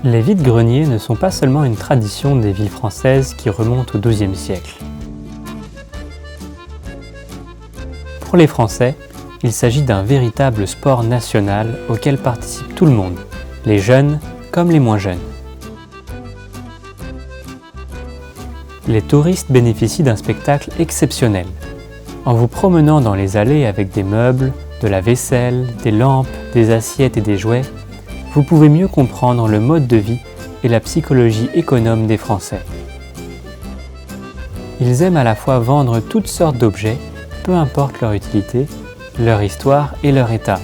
Les vides-greniers ne sont pas seulement une tradition des villes françaises qui remonte au XIIe siècle. Pour les Français, il s'agit d'un véritable sport national auquel participe tout le monde, les jeunes comme les moins jeunes. Les touristes bénéficient d'un spectacle exceptionnel. En vous promenant dans les allées avec des meubles, de la vaisselle, des lampes, des assiettes et des jouets, vous pouvez mieux comprendre le mode de vie et la psychologie économe des Français. Ils aiment à la fois vendre toutes sortes d'objets, peu importe leur utilité, leur histoire et leur état,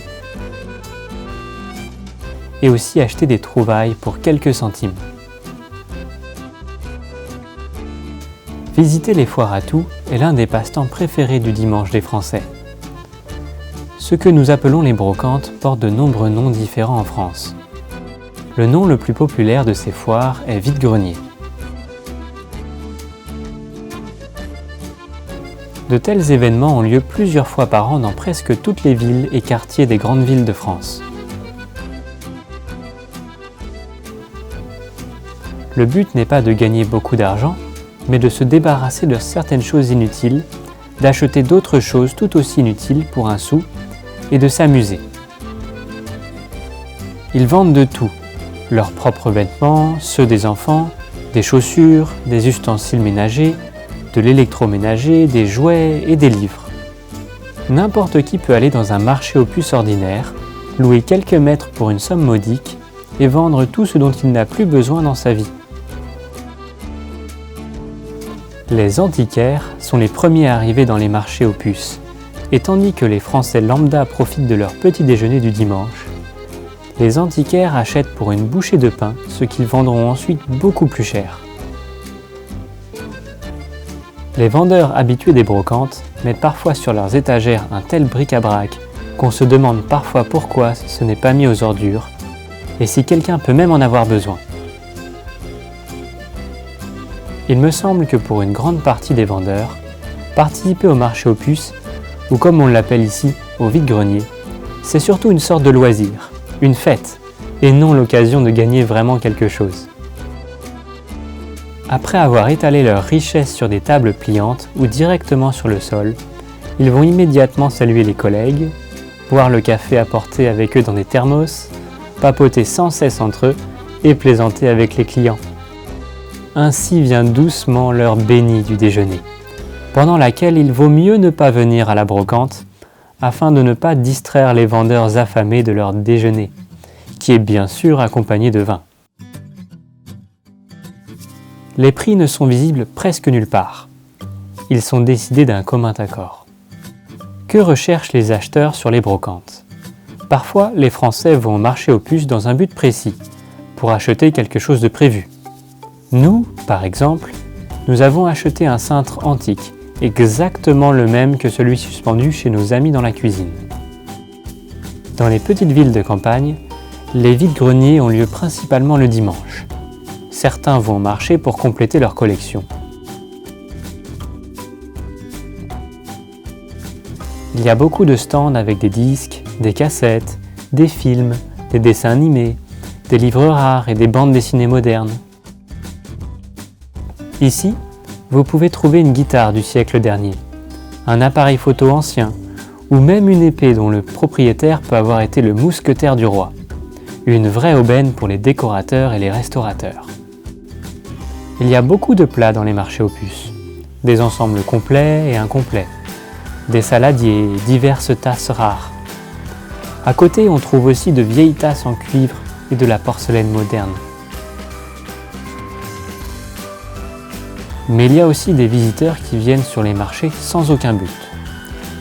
et aussi acheter des trouvailles pour quelques centimes. Visiter les foires à tout est l'un des passe-temps préférés du dimanche des Français. Ce que nous appelons les brocantes porte de nombreux noms différents en France. Le nom le plus populaire de ces foires est vide-grenier. De tels événements ont lieu plusieurs fois par an dans presque toutes les villes et quartiers des grandes villes de France. Le but n'est pas de gagner beaucoup d'argent, mais de se débarrasser de certaines choses inutiles, d'acheter d'autres choses tout aussi inutiles pour un sou et de s'amuser. Ils vendent de tout, leurs propres vêtements, ceux des enfants, des chaussures, des ustensiles ménagers, de l'électroménager, des jouets et des livres. N'importe qui peut aller dans un marché aux puces ordinaire, louer quelques mètres pour une somme modique et vendre tout ce dont il n'a plus besoin dans sa vie. Les antiquaires sont les premiers arrivés dans les marchés aux puces, et tandis que les Français lambda profitent de leur petit déjeuner du dimanche, les antiquaires achètent pour une bouchée de pain ce qu'ils vendront ensuite beaucoup plus cher. Les vendeurs habitués des brocantes mettent parfois sur leurs étagères un tel bric-à-brac qu'on se demande parfois pourquoi ce n'est pas mis aux ordures et si quelqu'un peut même en avoir besoin. Il me semble que pour une grande partie des vendeurs, participer au marché aux puces, ou comme on l'appelle ici, au vide-grenier, c'est surtout une sorte de loisir, une fête, et non l'occasion de gagner vraiment quelque chose. Après avoir étalé leurs richesses sur des tables pliantes ou directement sur le sol, ils vont immédiatement saluer les collègues, boire le café apporté avec eux dans des thermos, papoter sans cesse entre eux et plaisanter avec les clients. Ainsi vient doucement l'heure bénie du déjeuner, pendant laquelle il vaut mieux ne pas venir à la brocante afin de ne pas distraire les vendeurs affamés de leur déjeuner, qui est bien sûr accompagné de vin. Les prix ne sont visibles presque nulle part. Ils sont décidés d'un commun accord. Que recherchent les acheteurs sur les brocantes ? Parfois, les Français vont au marché aux puces dans un but précis, pour acheter quelque chose de prévu. Nous, par exemple, nous avons acheté un cintre antique, exactement le même que celui suspendu chez nos amis dans la cuisine. Dans les petites villes de campagne, les vide-greniers ont lieu principalement le dimanche. Certains vont au marché pour compléter leur collection. Il y a beaucoup de stands avec des disques, des cassettes, des films, des dessins animés, des livres rares et des bandes dessinées modernes. Ici, vous pouvez trouver une guitare du siècle dernier, un appareil photo ancien, ou même une épée dont le propriétaire peut avoir été le mousquetaire du roi. Une vraie aubaine pour les décorateurs et les restaurateurs. Il y a beaucoup de plats dans les marchés aux puces, des ensembles complets et incomplets, des saladiers et diverses tasses rares. À côté, on trouve aussi de vieilles tasses en cuivre et de la porcelaine moderne. Mais il y a aussi des visiteurs qui viennent sur les marchés sans aucun but,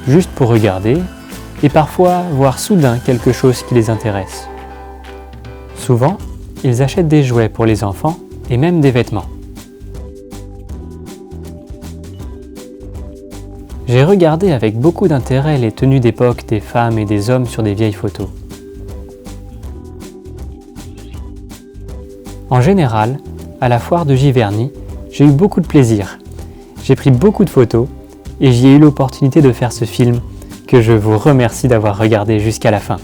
juste pour regarder et parfois voir soudain quelque chose qui les intéresse. Souvent, ils achètent des jouets pour les enfants et même des vêtements. J'ai regardé avec beaucoup d'intérêt les tenues d'époque des femmes et des hommes sur des vieilles photos. En général, à la foire de Giverny, j'ai eu beaucoup de plaisir. J'ai pris beaucoup de photos et j'y ai eu l'opportunité de faire ce film que je vous remercie d'avoir regardé jusqu'à la fin.